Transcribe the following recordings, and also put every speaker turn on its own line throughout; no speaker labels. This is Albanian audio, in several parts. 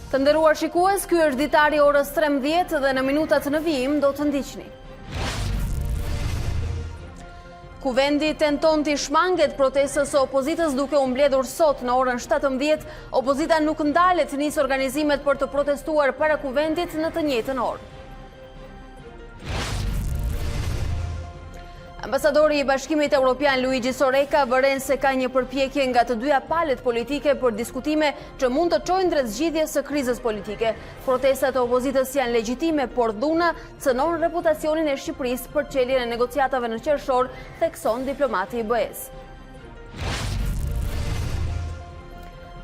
Të nderuar shikues, ky është ditari orës 13 dhe në minutat në vijim do të ndiqni. Kuvendi tenton të shmanget protestës së opozitës duke u mbledhur sot në orën 17. Opozita nuk ndalet nis organizimet për të protestuar para kuvendit në të njëjtën orë. Ambasadori i Bashkimit Evropian Luigi Soreka vëren se ka një përpjekje nga të dyja palët politike për diskutime që mund të çojnë drejt zgjidhjes së krizës politike. Protestat e opozitës janë legjitime, por dhuna cënon reputacionin e Shqipërisë për çeljen e negociatave në qershor, thekson diplomati i BE-s.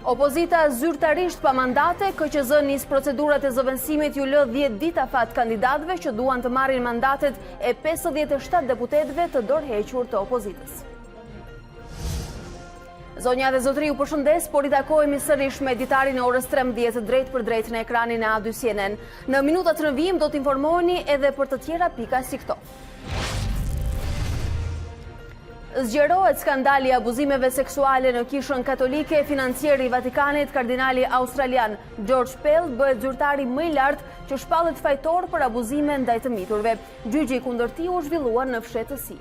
Opozita zyrtarisht pa mandate, KQZ nis procedurat e zëvendësimit, ju lë 10 ditë afat kandidatëve që duan të marrin mandatet e 57 deputetëve të dorëhequr të opozitës. Zonja dhe zotëri, ju përshëndes, por i takohemi sërish me Ditari në orës 13 drejt për drejt në ekranin e A2 CNN. Në minutat në vijim do të informoheni edhe për të tjera pika si këto. Zgjerohet skandali i abuzimeve seksuale në kishën katolike, financieri i Vatikanit, kardinali australian George Pell bëhet zyrtari më i lartë që shpallet fajtor për abuzime ndaj të miturve. Gjyqi kundër tij u zhvillua në fshehtësi.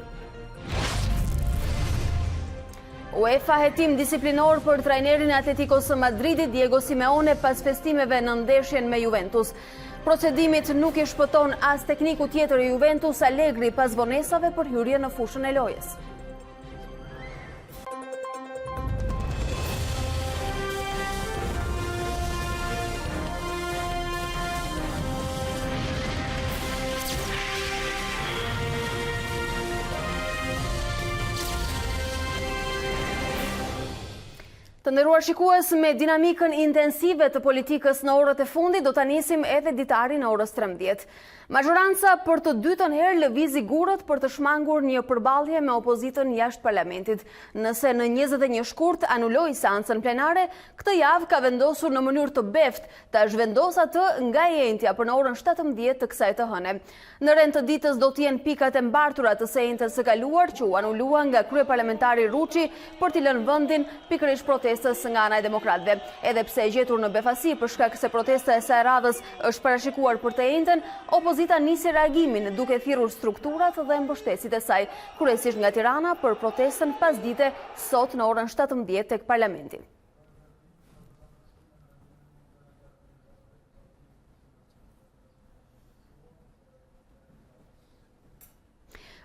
UEFA hetim disiplinor për trajnerin e Atleticos së Madridit Diego Simeone pas festimeve në ndeshjen me Juventus. Procedimit nuk i shpëton as tekniku tjetër i Juventus, Allegri, pas vonesave për hyrje në fushën e lojës. Të nderuar shikues, me dinamikën intensive të politikës në orët e fundit, do ta nisim edhe ditari në orës 13. Majoranca për të dytën herë lëvizi gurët për të shmangur një përballje me opozitën jashtë parlamentit. Nëse në 21 shkurt anuloi seancën plenare, këtë javë ka vendosur në mënyrë të beftë ta zhvendos atë nga e njëjtja për në orën 17 të kësaj të hëne. Në rend të ditës do të jenë pikat e mbartura të sejntës së kaluar që u anuluan nga kryeparlamentari Ruçi për t'i lënë vendin pikërisht protestës nga ana e demokratëve. Edhe pse e gjetur në befasi për shkak se protesta e saj radhës është parashikuar për të njëjtën, opozita nisi reagimin duke thirrur strukturat dhe mbështetësit e saj, kryesisht nga Tirana, për protestën pasdite sot në orën 17 tek parlamenti.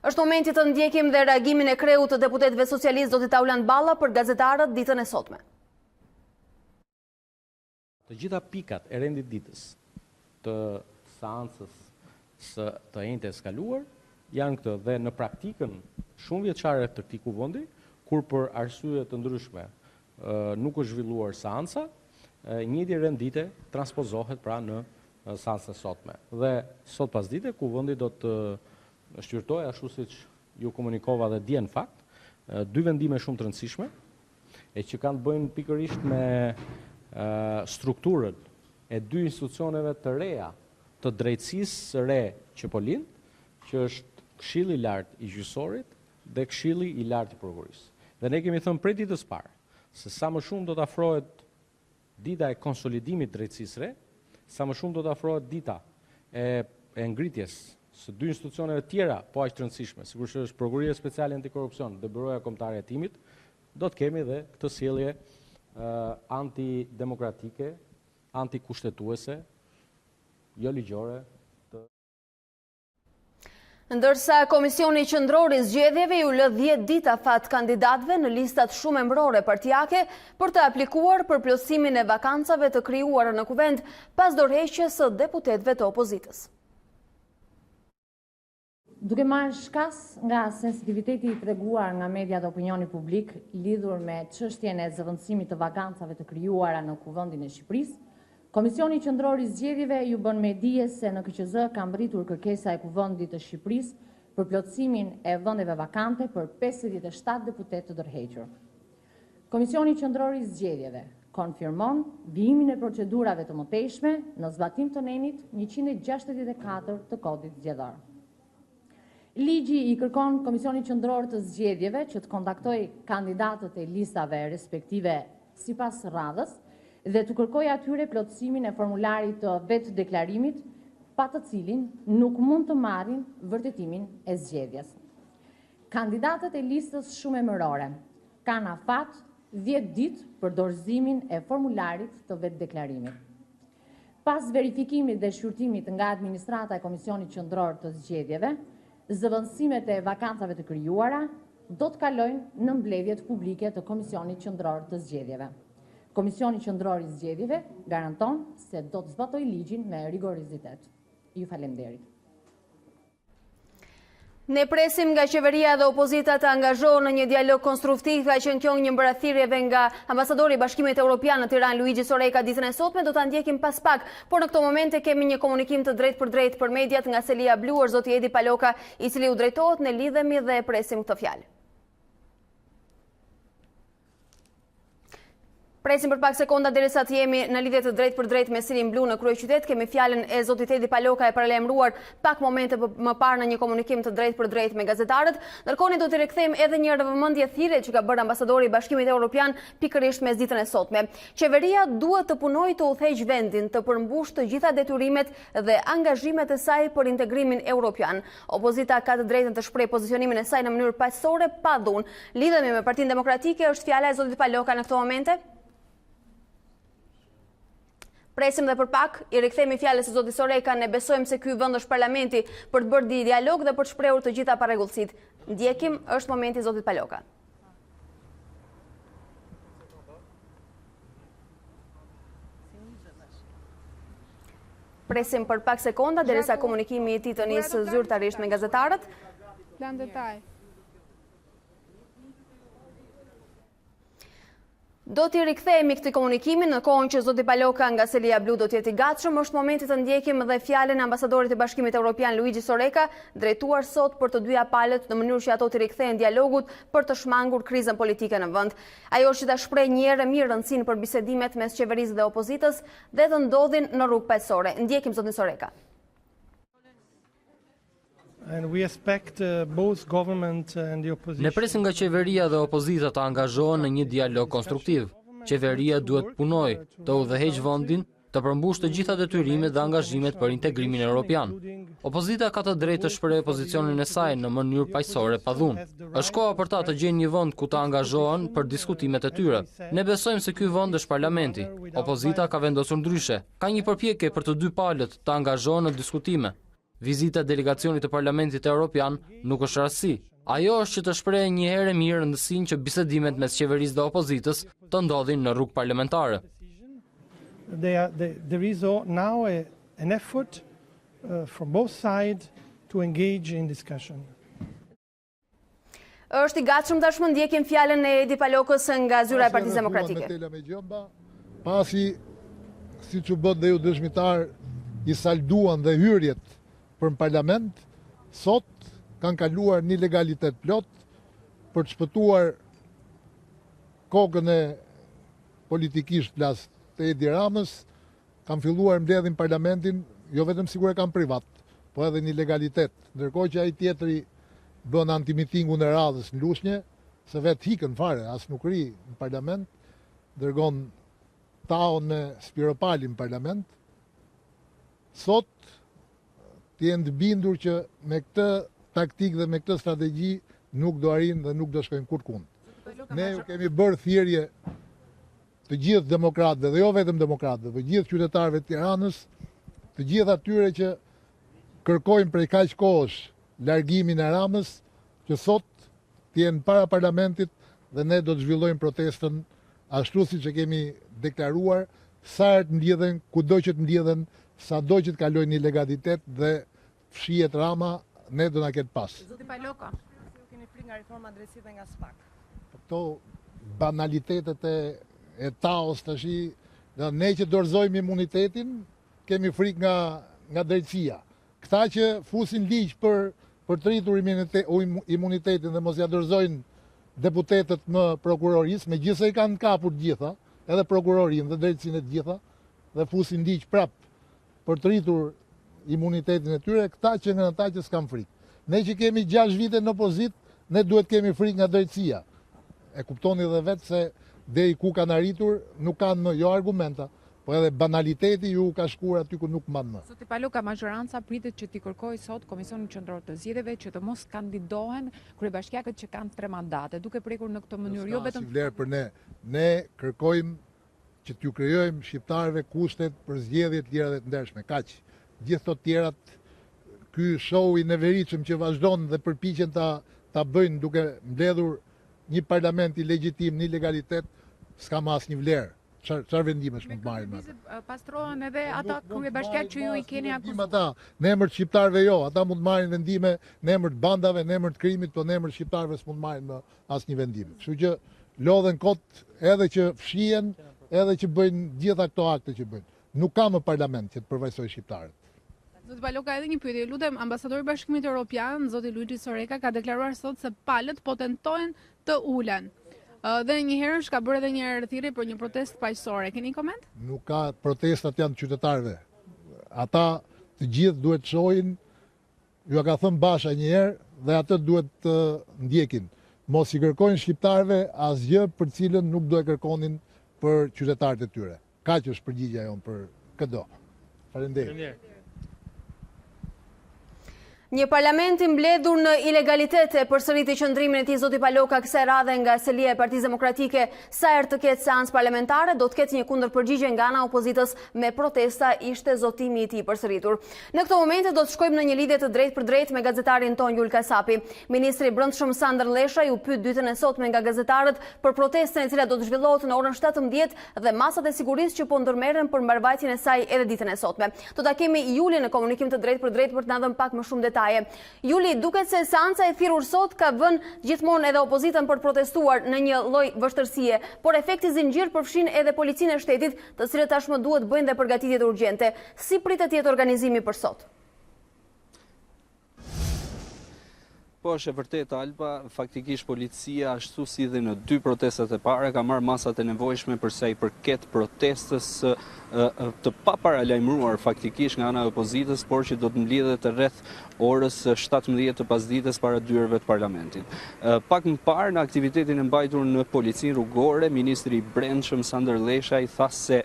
Është momenti të ndjekim dhe reagimin e kreut të deputetëve socialistë Zoti Tauland Balla për gazetarët ditën e sotme.
Të gjitha pikat e rendit ditës të seancës së të njëjtës kaluar janë këtë, dhe në praktikën shumë vjeçare të këtij kuvendi, kur për arsye të ndryshme nuk është zhvilluar seanca, njëjti rendite transpozohet pra në seancën e sotme. Dhe sot pasdite kuvendi do të shqyrtoj, ashtu siç ju komunikova dhe dje në fakt, dy vendime shumë të rëndësishme, e që kanë të bëjnë pikërisht me strukturën e dy institucioneve të reja të drejtësisë së re që po lind, që është Këshilli i Lartë i Gjyqësorit dhe Këshilli i Lartë i Prokurorisë. Dhe ne kemi thënë prej ditës parë se sa më shumë do të afrohet dita e konsolidimit drejtësisë re, sa më shumë do të afrohet dita e ngritjes së dy institucioneve tjera po aq të rëndësishme, sigurisht është Prokuroria Speciale Antikorrupsion dhe Byroja Kombëtare e Hetimit, do të kemi dhe këtë sjellje antidemokratike, antikushtetuese, jo ligjore.
Ndërsa Komisioni Qendror i Zgjedhjeve ju lë 10 ditë afat kandidatëve në listat shumë emërore partijake për të aplikuar për plotësimin e vakancave të krijuara në kuvend pas dorëheqjes së deputetëve të opozitës.
Duke marrë shkas nga sensitiviteti i treguar nga media dhe opinioni publik lidhur me çështjen e zëvendësimit të vakancave të krijuara në kuvendin e Shqipërisë, Komisioni Qendror i Zgjedhjeve ju bën me dije se në KQZ ka mbritur kërkesa e kuvendit të Shqipërisë për plotësimin e vendeve vakante për 57 deputetë të dorëhequr. Komisioni Qendror i Zgjedhjeve konfirmon vijimin e procedurave të mëtejshme në zbatim të nenit 164 të Kodit Zgjedhor. Ligji i kërkon Komisionit Qendror të Zgjedhjeve që të kontaktoj kandidatët e listave respektive sipas radhës dhe të kërkoj atyre plotësimin e formularit të vetë deklarimit, pa të cilin nuk mund të marrin vërtetimin e zgjedhjes. Kandidatët e listës shumë emërore kanë afat 10 ditë për dorëzimin e formularit të vetë deklarimit. Pas verifikimit dhe shqyrtimit nga administrata e Komisionit Qendror të Zgjedhjeve, zëvendësimet e vakancave të krijuara do të kalojnë në mbledhjet publike të Komisionit Qendror të Zgjedhjeve. Komisioni Qendror i Zgjedhjeve garanton se do të zbatojë ligjin me rigorozitet. Ju falemnderit.
Ne presim nga qeveria dhe opozita të angazhohen në një dialog konstruktiv, ka qenë kjo një mbërthirjeve nga ambasadori i Bashkimit Evropian në Tiranë Luigi Soreka ditën e sotme, do ta ndjekim pas pak, por në këto momente kemi një komunikim të drejtë për drejtë për mediat nga Selia Bluar, zoti Edi Paloka, i cili u drejtohet, ne lidhemi dhe presim këtë fjalë. Presim për pak sekonda derisa të jemi në lidhje të drejtë për drejtë me Selin Blu në kryeqytet. Kemi fjalën e zotit Edi Paloka, e paralajmëruar pak momente më parë në një komunikim të drejtë për drejtë me gazetarët. Ndërkohë do t'i rikthejmë edhe një vëmendje thirrje që ka bërë ambasadori i Bashkimit Evropian pikërisht mes ditën e sotme. Qeveria duhet të punojë të udhëheqë vendin të përmbushë të gjitha detyrimet dhe angazhimet e saj për integrimin evropian. Opozita ka të drejtën të shprehë pozicionimin e saj në mënyrë paqësore pa dhunë. Lidhemi me Partinë Demokratike, është fjala e zotit Paloka në këto momente. Presim dhe për pak, i rikthemi fjalës së zotit Soreka, ne besojmë se ky vend është parlamenti për të bërë dialog dhe për të shprehur të gjitha parregullsitë. Ndjekim, është momenti zotit Paloka. Presim për pak sekonda derisa komunikimi i tij të nisë zyrtarisht me gazetarët.
Plan detaj.
Do t'i rikthehemi këtë komunikimin në kohën që zoti Paloka nga Selia Blu do t'jeti gatshëm. Është momenti të ndjekim dhe fjalën e ambasadorit të Bashkimit Evropian Luigi Soreka, drejtuar sot për të dyja palët në mënyrë që ato t'i rikthehen dialogut për të shmangur krizën politike në vend. Ajo është që ta shpreh një herë mirë rëndësinë për bisedimet mes qeverisë dhe opozitës dhe të ndodhin në rrugë paqësore. Ndjekim zotin Soreka.
Ne presim nga qeveria dhe opozita të angazhohen në një dialog konstruktiv. Qeveria duhet punojë të udhëheqë vendin, të përmbushë të gjitha detyrimet dhe angazhimet për integrimin evropian. Opozita ka të drejtë të shprehë pozicionin e saj në mënyrë paqësore pa dhunë. Është koha për ta të gjejnë një vend ku të angazhohen për diskutimet e tyre. Ne besojmë se ky vend është parlamenti. Opozita ka vendosur ndryshe. Ka një përpjekje për të dy palët të angazhohen në diskutime. Vizita e delegacionit të Parlamentit Evropian nuk është rastësi. Ajo është që të shprehë një herë mirë rëndësinë që bisedimet mes qeverisë dhe opozitës të ndodhin në rrugë parlamentare.
There is now an effort from both sides to engage in discussion.
Është i gatshëm tashmë, ndjekim fjalën e Edi Palokës nga zyra e Partisë Demokratike.
Pasi, siç u bë dhe ju dëshmitar, i salduan dhe hyrjet për në parlament, sot kanë kaluar një legalitet plot për të shpëtuar kokën e politikisht plas të Edi Ramës, kanë filluar mbledhin parlamentin, jo vetëm sigur e kanë privat, po edhe një legalitet. Ndërkohë që ai tjetri bën antimitingun e radhës në Lushnjë, se vetë hikën fare, as nuk ri në parlament, dërgon taon me Spiropali në parlament. Sot të jenë të bindur që me këtë taktik dhe me këtë strategji nuk do arrin dhe nuk do shkojnë kurrkund. Ne ju kemi bërë thirrje të gjithë demokratëve dhe jo vetëm demokratëve, të gjithë qytetarëve të Tiranës, të gjithë atyre që kërkojnë prej kaq kohësh largimin e Ramës, që sot të jenë para parlamentit dhe ne do të zhvillojmë protestën ashtu siç e kemi deklaruar, sa herë të mbledhen, kudo që të mbledhen, sado që të kalojnë një legalitet dhe fshihet Rama, ne do na ketë pas.
Zoti Paloka, ju keni frikë nga reforma drejtësisë dhe nga SPAK.
Këto banalitetet e taos tash, ne që dorëzojmë imunitetin, kemi frikë nga drejtësia. Këta që fusin ligj për të rritur imunitetin dhe mos ja dorëzojnë deputetët më prokurorisë, megjithëse i kanë kapur të gjitha, edhe prokurorinë dhe drejtësinë të gjitha, dhe fusin ligj prap për të rritur imunitetin e tyre, këta që nga ata që s'kan frikë. Ne që kemi 6 vite në opozit, ne duhet kemi frikë nga drejtësia. E kuptoni dhe vetë se deri ku kanë arritur, nuk kanë më jo argumenta, po edhe banaliteti ju ka shkuar aty ku nuk mban më.
Zoti Paloka, majoranca pritet që t'i kërkojë sot Komisionin Qendror të Zgjedhjeve që të mos kandidohen kryebashkiakët që kanë 3 mandate, duke prekur në këtë mënyrë jo vetëm
vlerë për ne. Ne kërkojmë që t'ju krijojmë shqiptarëve kushtet për zgjedhje të lira dhe të ndershme. Kaq. Gjithë të tjerat, ky show i neveritshëm që vazhdon dhe përpiqen ta bëjnë duke mbledhur një parlament i legjitim, një legalitet, s'ka më asnjë vlerë. Çfarë vendimesh mund të marrin ata?
Pastrohen edhe ata kryebashkiak që ju i keni
akuzuar. Në emër të shqiptarëve jo, ata mund të marrin vendime në emër të bandave, në emër të krimit, po në emër të shqiptarëve s'mund të marrin më asnjë vendim. Kështu që lodhen kot edhe që fshihen, edhe që bëjnë gjitha këto akte që bëjnë. Nuk ka më parlament që të përvajsoj shqiptarët.
Zoti Paloka, edhe një pyetje, lutem, ambasadori i Bashkimit Evropian, zoti Luigi Soreka, ka deklaruar sot se palët po tentojnë të ulen. Dhe një herë ka bërë edhe një rrethirje për një protestë paqësore. Keni koment?
Nuk ka, protestat janë të qytetarëve. Ata të gjithë duhet të shohin, ju ka thënë Basha një herë dhe atë duhet të ndjekin. Mos i kërkojnë shqiptarëve asgjë për cilën nuk do e kërkonin për qytetarët e tyre. Kaq është përgjigjja jonë për këdo. Faleminderit.
Një parlament i mbledhur në ilegalitet e përsëriti qëndrimin e tij zoti Paloka kësaj radhe nga selia e Partisë Demokratike. Sa herë të ketë seancë parlamentare, do të ketë një kundërpërgjigje nga ana opozitës me protesta, ishte zotimi i tij përsëritur. Në këtë moment do të shkojmë në një lidhje të drejtë për drejtë me gazetarin ton Jul Kasapi. Ministri i Brendshëm Sander Lesha u pyet ditën e sotme nga gazetarët për protestën e cila do të zhvillohet në orën 17 dhe masat e sigurisë që po ndërmerren për mbarvajtjen e saj edhe ditën e sotme. Do ta kemi Julin në komunikim të drejtë për drejtë për të na dhënë pak më shumë detaje. Juli, duket se seanca e thirrur sot ka vënë gjithmonë edhe opozitën për të protestuar në një lloj vështërsie, por efekti zinxhir përfshin edhe policinë e shtetit, të cilët tashmë duhet bëjnë dhe përgatitjet urgjente. Si pritet të jetë organizimi për sot?
Po, është e vërtetë, Alba, faktikisht policia ashtu si dhe në 2 protestat e para ka marrë masat e nevojshme për sa i përket protestës të paparalajmëruar faktikisht nga ana e opozitës, por që do të mblidhet rreth orës 17 të pasdites para dyerve të parlamentit. Pak më parë në aktivitetin e mbajtur në policinë rrugore, ministri i Brendshëm Sander Lesha i tha se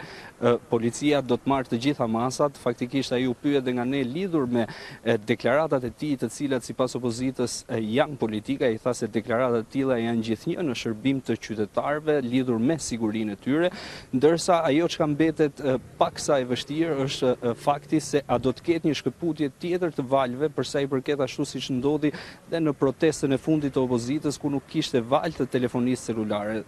policia do të marrë të gjitha masat. Faktikisht ai u pyet nga ne lidhur me deklaratat e tij, të cilat sipas opozitës janë politika, i tha se deklaratat e tilla janë gjithnjë në shërbim të qytetarëve lidhur me sigurinë e tyre, ndërsa ajo çka mbetet paksa e vështirë është fakti se a do të ketë një shkëputje tjetër të valve për sa i përket ashtu siç ndodhi dhe në protestën e fundit të opozitës ku nuk kishte valë të telefonisë celulare.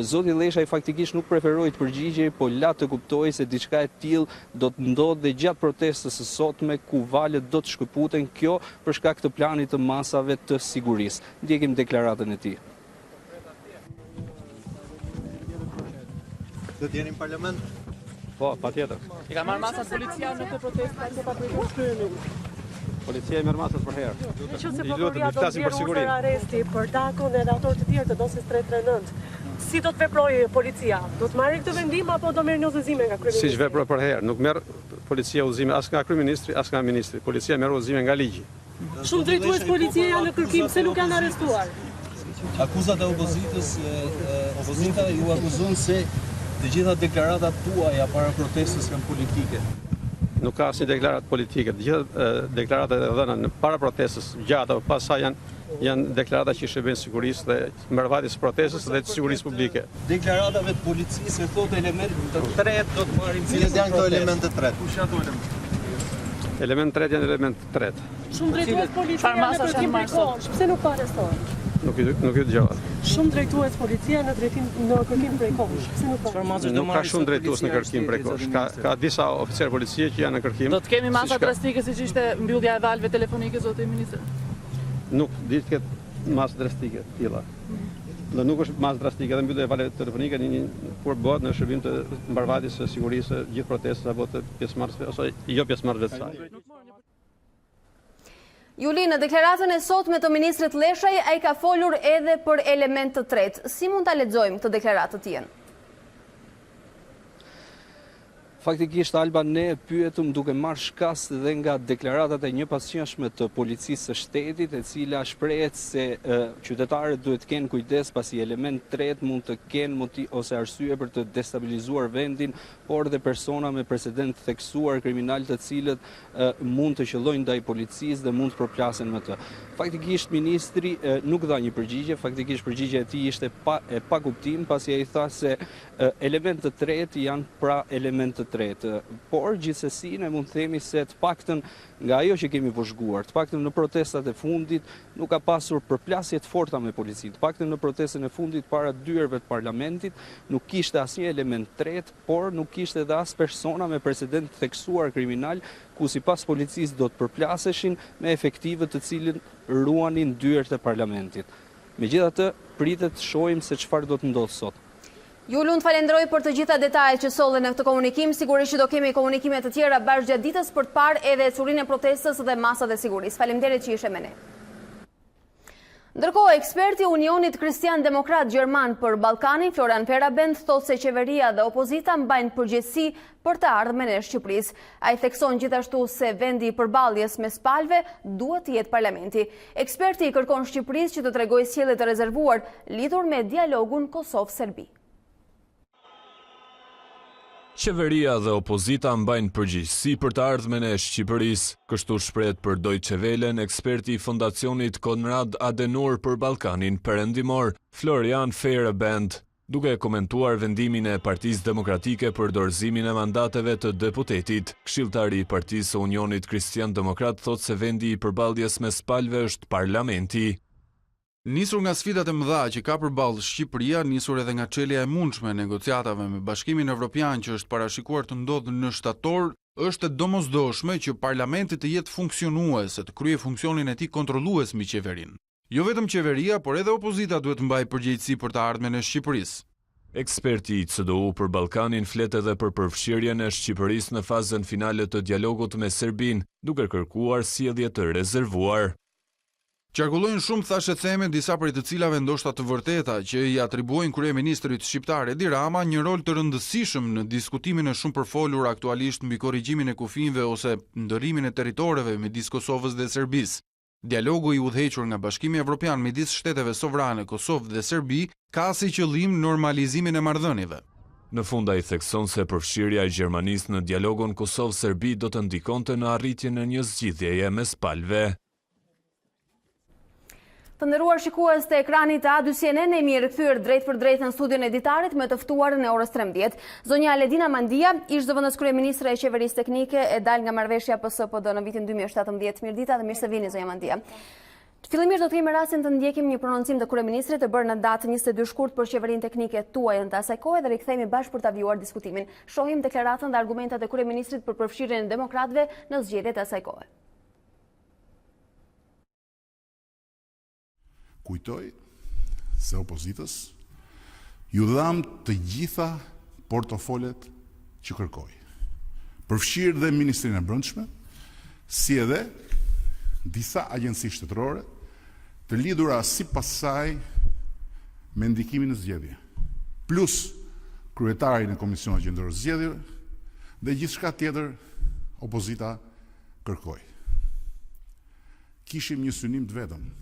Zoti Lesha faktikisht nuk preferoi të përgjigjej, po la të kuptoi se diçka e tillë do të ndodhte gjatë protestës së sotme ku valët do të shkëputen, kjo për shkak të planit të masave të sigurisë. Ndjekim deklaratën e tij.
Do të jeni në parlament?
Po, patjetër.
I ka marrë masat policia në këtë protestë?
Policia i merr masat për herë.
I lutem, të flasim për sigurinë. Arresti për Dakon edhe autorët të tjerë të dosjes 339. Si do të veprojë policia? Do të marrë këtë vendim apo do merr një udhëzime nga kryeministri?
Siç veproi për herë, nuk merr policia udhëzime as nga kryeministri, as nga ministri. Policia merr udhëzime nga ligji.
Shumë drejtues policie janë në kërkim, pse nuk janë arrestuar?
Akuzat e opozitës, opozita ju akuzon se të gjitha deklaratat tuaja para protestës janë politike.
Nuk ka asnjë deklaratë politike. Të gjitha deklaratat e dhëna në para protestës, gjatë apo pas saj janë deklarata që shërbejnë sigurisë dhe mbarvajtjes së protestës dhe të sigurisë publike.
Deklaratave të policisë thotë element të tretë do të marrin. Cilat janë këto elemente të tretë? Kush janë ato elemente?
Element tretë janë element të tretë.
Shumë drejtues policia në kërkim prekosh, pse nuk po arrestohen?
Nuk ju dëgjova.
Shumë drejtues policia në kërkim prekosh, pse nuk po?
Nuk ka shumë drejtues në kërkim prekosh. Ka disa oficerë policie që janë në kërkim.
Do të kemi masa drastike siç ishte mbyllja e valve telefonike, zoti ministër?
Nuk di të ketë masë drastike të tilla. Dhe nuk është masë drastike dhe mbyllja e valve telefonike kur bëhet në shërbim të mbarvajtjes së sigurisë gjithë protestës apo të pjesëmarrësve ose jo pjesëmarrësve të saj.
Juli, në deklaratën e sotme të ministrit Leshaj, ai ka folur edhe për element të tretë. Si mund ta lexojmë këtë deklaratë të tij?
Faktikisht, Alba, ne pyetëm duke marrë shkas dhe nga deklaratat e njëpasqyrshme të policisë së shtetit, e cila shprehet se qytetarët duhet kenë kujdes pasi element tret mund të kenë motiv ose arsye për të destabilizuar vendin, por dhe persona me precedent theksuar kriminal të cilët mund të qëllojnë ndaj policisë dhe mund të përplasen me të. Faktikisht, ministri nuk dha një përgjigje, faktikisht përgjigjja e tij ishte pa kuptim, pasi ai tha se element të tretë janë pra element të tretë. Por gjithsesi ne mund të themi se të paktën nga ajo që kemi vëzhguar, të paktën në protestat e fundit nuk ka pasur përplasje të forta me policinë. Të paktën në protestën e fundit para dyerve të parlamentit nuk kishte asnjë element tretë, por nuk kishte edhe as persona me precedent theksuar kriminal ku sipas policisë do të përplaseshin me efektive të cilën ruanin dyert e parlamentit. Megjithatë, pritet të shohim se çfarë do të ndodhë sot.
Ju lumt falenderoj për të gjitha detajet që sollen në këtë komunikim. Sigurisht që do kemi komunikime të tjera bashkë gjatë ditës për të parë edhe curinë e protestës dhe masat e sigurisë. Faleminderit që ishe me ne. Ndërkohë, eksperti i Unionit Kristian Demokrat Gjerman për Ballkanin, Florian Ferabend, thotë se qeveria dhe opozita mbajnë përgjegjësi për të ardhmen e Shqipërisë. Ai thekson gjithashtu se vendi i përballjes mes palëve duhet të jetë parlamenti. Eksperti i kërkon Shqipërisë që të tregojë sjellje të rezervuar lidhur me dialogun Kosovë-Serbi.
Qeveria dhe opozita mbajnë përgjegjësi për të ardhmen e Shqipërisë, kështu shprehet për Deutsche Welle eksperti i Fondacionit Konrad Adenauer për Ballkanin Perëndimor, Florian Ferabend, duke komentuar vendimin e Partisë Demokratike për dorëzimin e mandateve të deputetit. Këshilltari i Partisë së Unionit Kristian Demokrat thotë se vendi i përballjes mes palëve është parlamenti.
Nisur nga sfidat e mëdha që ka përballë Shqipëria, nisur edhe nga çelja e mundshme e negociatave me Bashkimin Evropian që është parashikuar të ndodhë në shtator, është e domosdoshme që parlamenti të jetë funksionues, të kryejë funksionin e tij kontrollues mbi qeverinë. Jo vetëm qeveria, por edhe opozita duhet të mbajë përgjegjësi për të ardhmen e Shqipërisë.
Eksperti i CDU për Ballkanin flet edhe për përfshirjen e Shqipërisë në fazën finale të dialogut me Serbinë, duke kërkuar sjellje të rezervuar.
Qarkullojnë shumë thashë theme disa prej të cilave ndoshta të vërteta që i atribuojnë kryeministrit shqiptar Edi Rama një rol të rëndësishëm në diskutimin e shumë përfolur aktualisht mbi korrigjimin e kufive ose ndërimin e territoreve midis Kosovës dhe Serbisë. Dialogu i udhëhequr nga Bashkimi Evropian midis shteteve sovrane Kosovë dhe Serbi ka si qëllim normalizimin e marrëdhënieve.
Në fund ai thekson se përfshirja e Gjermanisë në dialogun Kosovë-Serbi do të ndikonte në arritjen e një zgjidhjeje mes palëve.
Të nderuar shikues të ekranit të A2 CNN, jemi rikthyer drejt për drejt në studion e Ditarit me të ftuarën e orës 13. Zonja Ledina Mandia, ish zëvendës kryeministre e qeverisë teknike, e dal nga marrëveshja PSD në vitin 2017. Mirëdita dhe mirë se vini, zonja Mandia. Fillimisht do të kemi rastin të ndjekim një prononcim të kryeministrit të bërë në datë 22 shkurt për qeverinë teknike tuaj të asaj kohe dhe rikthehemi bashkë për ta vjuar diskutimin. Shohim deklaratën dhe argumentat e kryeministrit për përfshirjen e demokratëve në zgjedhjet e asaj kohe.
Kujtoj se opozitës ju dham të gjitha portofolet që kërkoj. Përfshirë dhe Ministrinë e Brendshme, si edhe disa agjenci shtetërore të lidhura sipas saj me ndikimin në zgjedhje, plus kryetarin e Komisionit Qendror Zgjedhjeve dhe gjithçka tjetër opozita kërkoi. Kishim një synim të vetëm: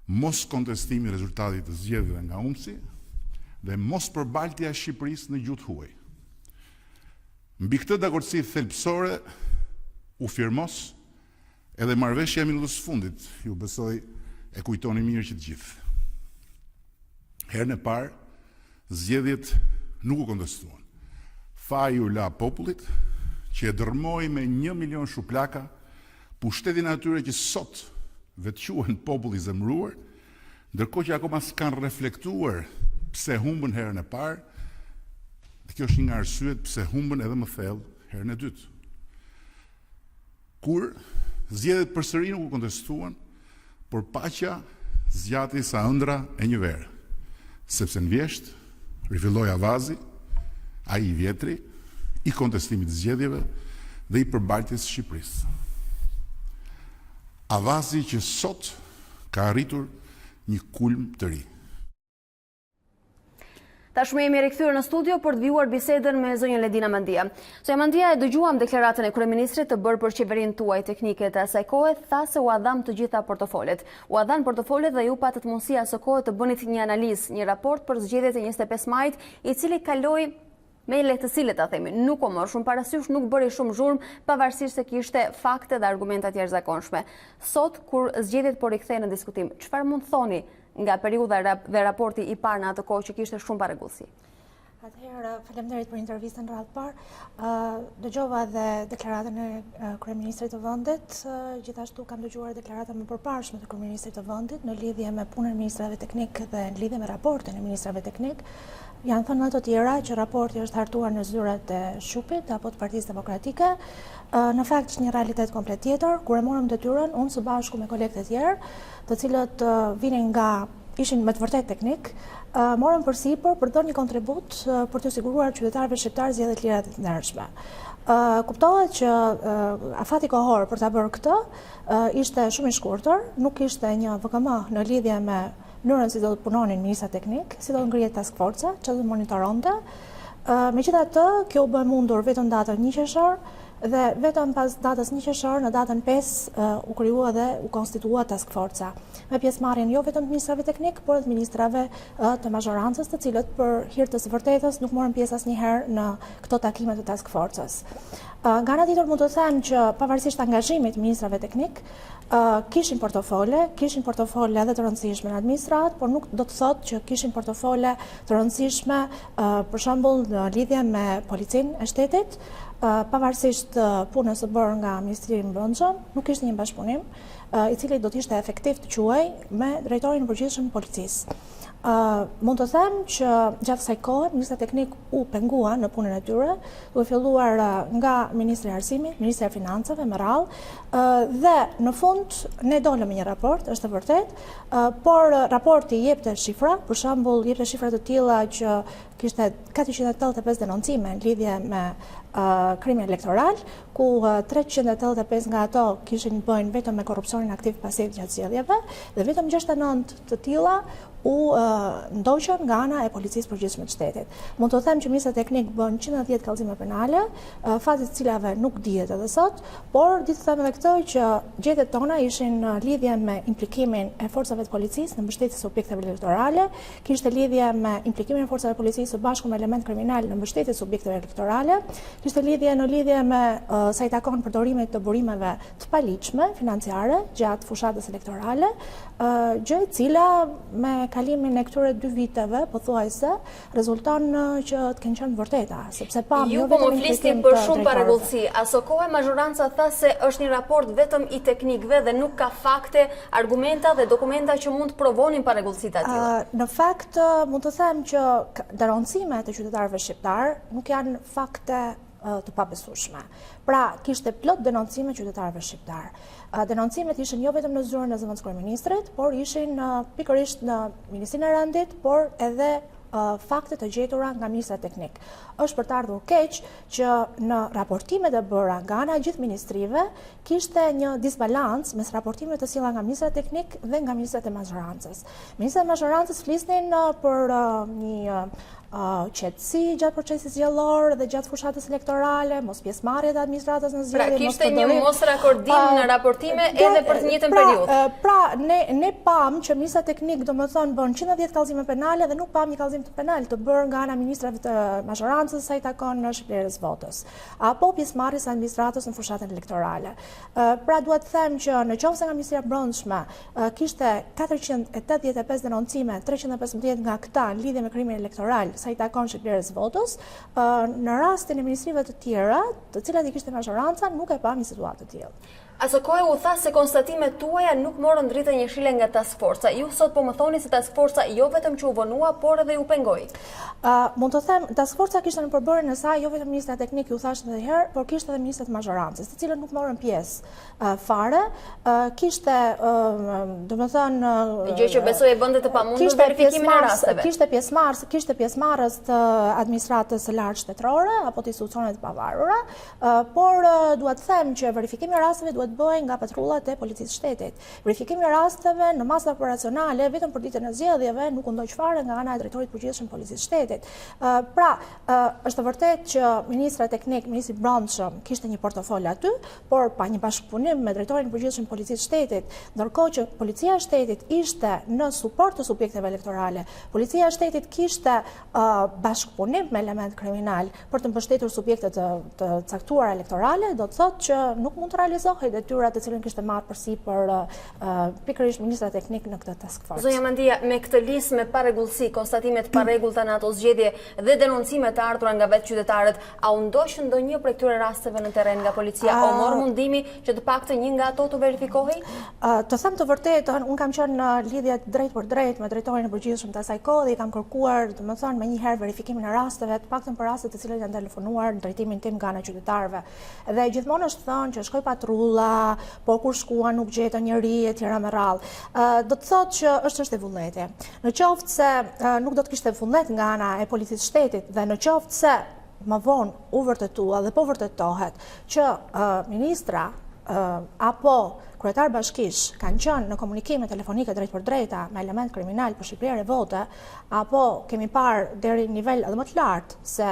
mos kontestimi i rezultatit të zgjedhjeve nga UNCI dhe mos përbaltja e Shqipërisë në gjuhë huaj. Mbi këtë dakordsi thelbësore u firmos edhe marrëveshja e minutës fundit, ju besoj e kujtoni mirë që të gjithë. Herën e parë, zgjedhjet nuk u kontestuan. Faji u la popullit, që e dërmoi me 1 milion shuplaka pushtetin atyre që sot vetquhen popull i zemëruar, ndërkohë që akoma s'kan reflektuar pse humbën herën e parë, dhe kjo është një nga arsyet pse humbën edhe më thellë herën e dytë. Kur zgjedhjet përsëri nuk u kontestuan, por paqja zgjati sa ëndra e një vere, sepse në vjesht rifilloi avazi, ai i vjetri, i kontestimit të zgjedhjeve dhe i përbaltjes së Shqipërisë. Avazi që sot ka arritur një kulm të ri.
Tashmë jemi rikthyer në studio për të vijuar bisedën me zonjën Ledina Mandia. Zonja Mandia, e dëgjuam deklaratën e kryeministrit të bërë për qeverinë tuaj teknike të asaj kohe, tha se u adham të gjitha portofolet. U adhan portofolet dhe ju patët mundësia së kohë të bënit një analizë, një raport për zgjedhjet e 25 majit, i cili kaloi me lehtësi, le ta themi, nuk u mor shumë parasysh, nuk bëri shumë zhurmë, pavarësisht se kishte fakte dhe argumenta të jashtëzakonshme. Sot, kur zgjedhjet po rikthehen në diskutim, çfarë mund thoni nga periudha dhe raporti i parë në atë kohë që kishte shumë parregullsi?
Atëherë, faleminderit për intervistën në radhë parë. Dëgjova dhe deklaratën e kryeministrit të vendit, gjithashtu kam dëgjuar deklaratën më përparshme të kryeministrit të vendit në lidhje me punën e ministrave teknik dhe në lidhje me raportin e ministrave teknik. Janë thënë më të tjera që raporti është hartuar në zyrat e Shupit apo të Partisë Demokratike. Në fakt është një realitet komplet tjetër. Kur e morëm detyrën, unë së bashku me kolegët e tjerë, të cilët ishin me të vërtet teknik, morëm përsipër për të dhënë një kontribut për të siguruar qytetarëve shqiptarë zgjedhjet lira dhe të ndershme. Kuptohet që afati kohor për ta bërë këtë ishte shumë i shkurtër, nuk ishte një VKM në lidhje me mënyrën si do të punonin ministrat teknik, si do të ngrihet task force, që do të monitoronte. Megjithatë, kjo u bë mundur vetëm datën 1 qershor dhe vetëm pas datës 1 qershor në datën 5 u krijua dhe u konstitua task force. Me pjesëmarrjen jo vetëm të ministrave teknik, por edhe të ministrave të mazhorancës, të cilët për hir të së vërtetës nuk morën pjesë asnjëherë në këto takime të task forces. Nga ana tjetër mund të them që pavarësisht angazhimit të ministrave teknik, kishin portofole edhe të rëndësishme në administrat, por nuk do të thotë që kishin portofole të rëndësishme, për shembull në lidhje me policinë e shtetit, pavarësisht punës së bërë nga Ministria e Brendshëm, nuk ishte një bashkëpunim i cili do të ishte efektiv të quaj me drejtorin e përgjithshëm të policisë. Mund të them që gjatë kësaj kohe ministrat teknik u penguan në punën e tyre, duke filluar nga Ministri i Arsimit, Ministri i Financave me radhë, dhe në fund ne dolëm me një raport, është e vërtet, por raporti jepte shifra, për shembull jepte shifra të tilla që kishte 485 denoncime në lidhje me krimi elektoral, ku 385 nga ato kishin bëjnë vetëm me korrupsionin aktiv pasiv gjatë zgjedhjeve dhe vetëm 69 të tilla u ndoqën nga ana e policisë përgjithshme të shtetit. Mund të them që ministrat teknik bën 110 kallëzime penale, fazet të cilave nuk dihet edhe sot, por ditë të them edhe këtë që gjetjet tona ishin në lidhje me implikimin e forcave të policisë në mbështetje të subjekteve elektorale, kishte lidhje me implikimin e forcave të policisë së bashku me element kriminal në mbështetje të subjekteve elektorale, kishte lidhje në lidhje me sa i takon përdorimit të burimeve të paligjshme financiare gjatë fushatës elektorale, gjë e cila me kalimin e këtyre 2 viteve, pothuajse, rezulton që të kenë qenë vërteta, sepse
ju po më flisni për shumë parregullsi. Aso kohë mazhoranca tha se është një raport vetëm i teknikëve dhe nuk ka fakte, argumenta dhe dokumenta që mund të provonin parregullsitë aty.
Në fakt, mund të them që denoncimet e qytetarëve shqiptar nuk janë fakte të pabesueshme. Pra, kishte plot denoncime qytetarëve shqiptar. Denoncimet ishin jo vetëm në zyrën e zëvendësisë kryeministrit, por ishin pikërisht në Ministrinë e Rendit, por edhe fakte të gjetura nga ministrat teknik. Është për të ardhur keq që në raportimet e bëra nga ana e gjithë ministrive kishte një disbalancë mes raportimeve të sjella nga ministrat teknik dhe nga ministrat e mazhorancës. Ministrat e mazhorancës flisnin për një qetësi gjatë procesit zgjedhor dhe gjatë fushatës elektorale, mos pjesëmarrje të administratës në zgjedhje.
Pra kishte një mos rakordim në raportime edhe për të njëjtën periudhë.
Pra ne pam që ministrat teknik domethënë bën 110 kallëzime penale dhe nuk pam një kallëzim penal të bërë nga ana e ministrave të mazhorancës sa i takon në shpërndarjes votës, apo pjesëmarrjes së administratës në fushatën elektorale. Pra duhet të them që në qoftë se nga Ministria e Brendshme kishte 485 denoncime, 315 nga këta në lidhje me krimin elektoral sa i takon shpërndarjes votës, në rastin e ministrive të tjera, të cilat i kishte mazhoranca, nuk e pa një situatë të tillë.
Aso kohë u tha se konstatimet tuaja nuk morën dritë njëshile nga task forca. Ju sot po më thoni se task forca jo vetëm që u vonua, por edhe ju pengoi.
Mund të them, task forca kishte në përbërjen e saj jo vetëm ministra teknik, ju thash edhe herë, por kishte edhe ministrat mazhorancës, të cilët nuk morën pjesë fare. Kishte, domethënë,
gjë që besoj e bënte të pamundur verifikimin e rasteve.
Kishte pjesëmarrës të administratës së lartë shtetërore apo të institucioneve të pavarura, por duhet të them që verifikimi i rasteve duhet bëhet nga patrullat e policisë shtetit. Verifikimi i rasteve në masa operacionale vetëm për ditën e zgjedhjeve nuk u ndoj fare nga ana e drejtorit përgjithshëm të policisë shtetit. Pra, është vërtet që ministri i brendshëm kishte një portofol aty, por pa një bashkëpunim me drejtorin përgjithshëm të policisë shtetit, ndërkohë që policia e shtetit ishte në suport të subjekteve elektorale. Policia e shtetit kishte bashkëpunim me element kriminal për të mbështetur subjekte të caktuara elektorale, do të thotë që nuk mund të realizohej detyrat të cilën kishte marrë përsipër pikërisht ministra teknik në këtë task force.
Zonja Mandia, me këtë listë me parregullsi, konstatimet parregullta në ato zgjedhje dhe denoncimet të ardhura nga vetë qytetarët, a u ndoq ndonjë prej këtyre rasteve në terren nga policia? O mor mundimi që të paktën një nga ato të verifikohej?
Të them të vërtetën, unë kam qenë në lidhje drejt për drejt me drejtorin e përgjithshëm të asaj kohë dhe i kam kërkuar, domethënë, me një herë verifikimin e rasteve, të paktën për rastet të cilat janë telefonuar në drejtimin tim nga ana e qytetarëve. Dhe gjithmonë është thënë që shkoi patrulla, por kur shkuan nuk gjetën njëri etj. Me radhë. Do të thotë që është çështje vullneti. Në qoftë se nuk do të kishte vullnet nga ana e policisë shtetit dhe në qoftë se më vonë u vërtetua dhe po vërtetohet që ministra apo kryetar bashkish kanë qenë në komunikime telefonike drejt për drejta me element kriminal për shqipërirje vote, apo kemi parë deri në nivel edhe më të lartë se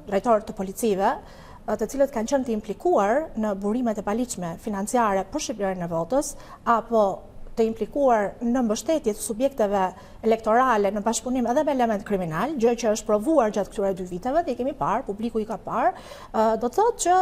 drejtorë të policive, të cilët kanë qenë të implikuar në burimet e paligjshme financiare për shqipërirjen e votës, apo të implikuar në mbështetje të subjekteve elektorale në bashkëpunim edhe me element kriminal, gjë që është provuar gjatë këtyre 2 viteve dhe i kemi parë, publiku i ka parë, do të thotë që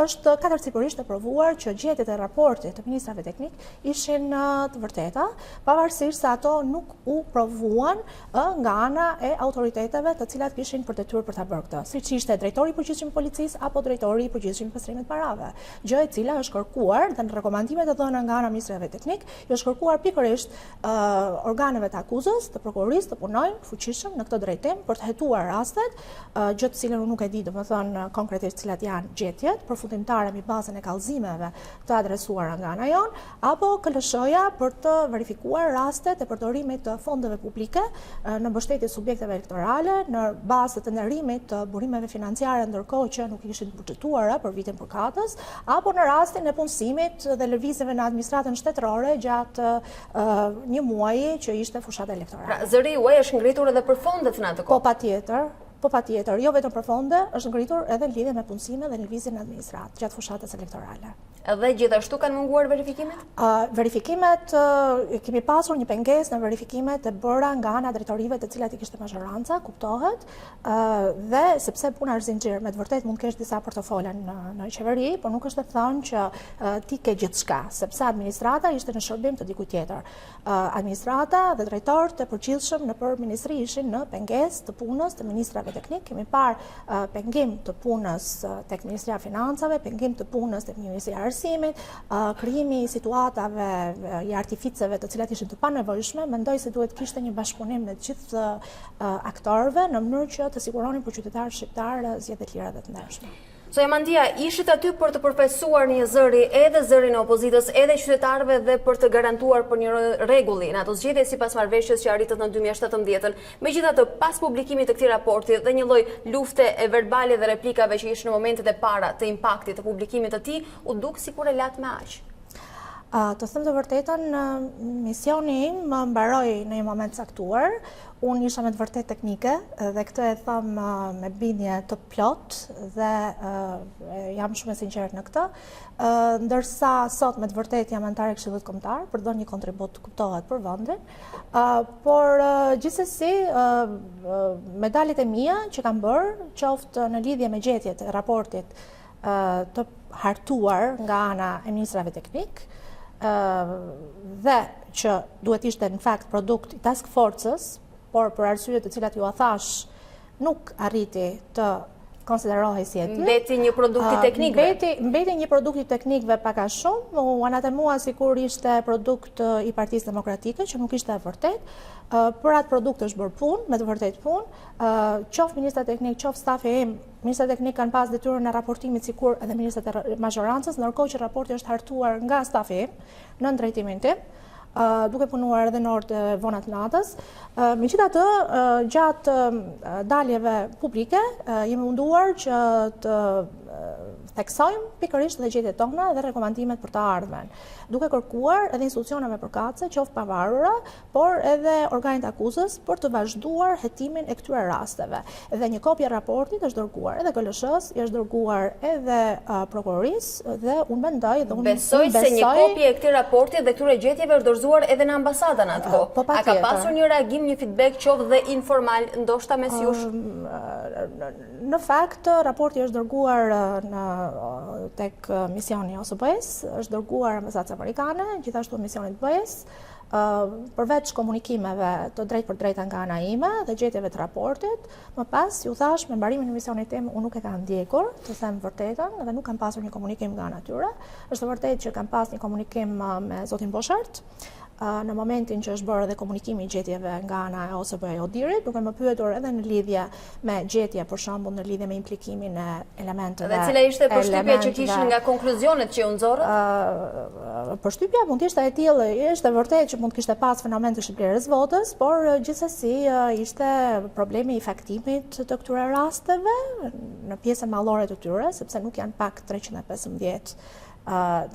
është katërcipërisht e provuar që gjetjet e raportit të ministrave teknik ishin të vërteta, pavarësisht se ato nuk u provuan nga ana e autoriteteve të cilat kishin për detyrë për ta bërë këtë, siç ishte drejtori i përgjithshëm i policisë apo drejtori i përgjithshëm i pastrimit parave. Gjë e cila është kërkuar dhe në rekomandimet e dhëna nga ana e ministrave teknik, është kërkuar pikërisht organeve të akuzës, të prokurorisë të punojnë fuqishëm në këtë drejtim për të hetuar rastet, gjë të cilën unë nuk e di, domethënë konkretisht cilat janë gjetjet përfundimtare mbi bazën e kallëzimeve të adresuara nga ana jon, apo KLSH-ja për të verifikuar rastet e përdorimit të fondeve publike në mbështetje subjekteve elektorale në bazë të nderimit të burimeve financiare ndërkohë që nuk ishin buxhetuara për vitin përkatës, apo në rastin e punësimit dhe lëvizjeve në administratën shtetërore gjatë një muaji që ishte fushata elektorale.
Pra, zëri juaj është ngritur edhe për fondet në atë kohë. Po patjetër, jo vetëm për fonde, është ngritur edhe në lidhje me punësime dhe lëvizjen në administratë gjatë fushatës elektorale. Edhe gjithashtu kanë munguar verifikimet?
Verifikimet, kemi pasur një pengesë në verifikimet e bëra nga ana drejtorive të cilat i kishte mazhoranca, kuptohet, dhe sepse puna është zinxhir, me të vërtetë mund të kesh disa portofola në qeveri, por nuk është e thënë që ti ke gjithçka, sepse administrata ishte në shërbim të dikujt tjetër. Administrata dhe drejtorët e përgjithshëm nëpër ministri ishin në pengesë të punës të ministrave teknik. Kemi parë pengim të punës tek Ministria e Financave, pengim të punës tek Ministria e Arsimit, krijimi i situatave i artificeve të cilat ishin të panevojshme. Mendoj se duhet kishte një bashkëpunim me të gjithë aktorëve në mënyrë që të siguronin për qytetarët shqiptar zgjedhje të lira dhe të ndershme.
Zonja Mandia, ishit aty për të përfaqësuar një zëri edhe zërin e opozitës, edhe qytetarëve dhe për të garantuar për një rregulli në ato zgjedhje sipas marrëveshjes që arritët në 2017. Megjithatë, pas publikimit të këtij raporti dhe një lloj lufte e verbale dhe replikave që ishte në momentet e para të impaktit të publikimit të tij, u duk sikur e lat me aq.
Të them të vërtetën, misioni im më mbaroi në një moment caktuar. Unë isha me të vërtet teknike dhe këtë e tham me bindje të plot dhe jam shumë e sinqert në këtë, ndërsa sot me të vërtet jam anëtare e Këshillit Kombëtar për të dhënë një kontribut kuptohet për vendin, por gjithsesi medalet e mia që kam bërë, qoftë në lidhje me gjetjet e raportit të hartuar nga ana e ministrave teknik, dhe që duhet ishte në fakt produkt i task forces, por për arsye të cilat ju a thash nuk arriti të konsiderohej si e tillë.
Mbeti një produkt i teknikëve.
Mbeti një produkt i teknikëve pak a shumë, u anatemua sikur ishte produkt i Partisë Demokratike, që nuk ishte e vërtet. Për atë produkt është bërë punë, me të vërtet punë. Qoftë ministra teknik, qoftë stafi im, ministra teknik kanë pas detyrën e raportimit sikur edhe ministrat e mazhorancës, ndërkohë që raporti është hartuar nga stafi im në drejtimin tim. duke punuar edhe në orët e vona të natës. Megjithatë, gjatë daljeve publike jemi munduar që të theksojmë pikërisht dhe gjetjet tona dhe rekomandimet për të ardhmen, duke kërkuar edhe institucioneve përkatëse, qoftë pavarura, por edhe organet akuzës për të vazhduar hetimin e këtyre rasteve. Dhe një kopje raportit është dërguar edhe KLSH-s, është dërguar edhe prokurorisë dhe unë mendoj dhe unë
besoj se një kopje e këtij raporti dhe këtyre gjetjeve është dorëzuar edhe në ambasadën atë kohë. A ka pasur një reagim, një feedback qoftë dhe informal, ndoshta mes jush?
Në fakt, raporti është dërguar tek misioni OSBE-s, është dërguar ambasadës amerikane, gjithashtu misionit BE-s, përveç komunikimeve të drejt për drejta nga ana ime dhe gjetjeve të raportit, më pas ju thash me mbarimin e misionit tim unë nuk e kam ndjekur, të them vërtetën, dhe nuk kam pasur një komunikim nga ana tyre. Është vërtet që kam pas një komunikim me zotin Boshart, në momentin që është bërë dhe komunikimi i gjetjeve nga ana e OSBE-Odirit, duke më pyetur edhe në lidhje me gjetje, për shembull në lidhje me implikimin e elementeve.
Dhe cila ishte përshtypja që kishin nga konkluzionet që u nxorën?
Përshtypja mund të ishte e tillë, ishte vërtet që mund të kishte pas fenomen të shqiplerës votës, por gjithsesi ishte problemi i faktimit të këtyre rasteve në pjesën mallore të tyre, sepse nuk janë pak 315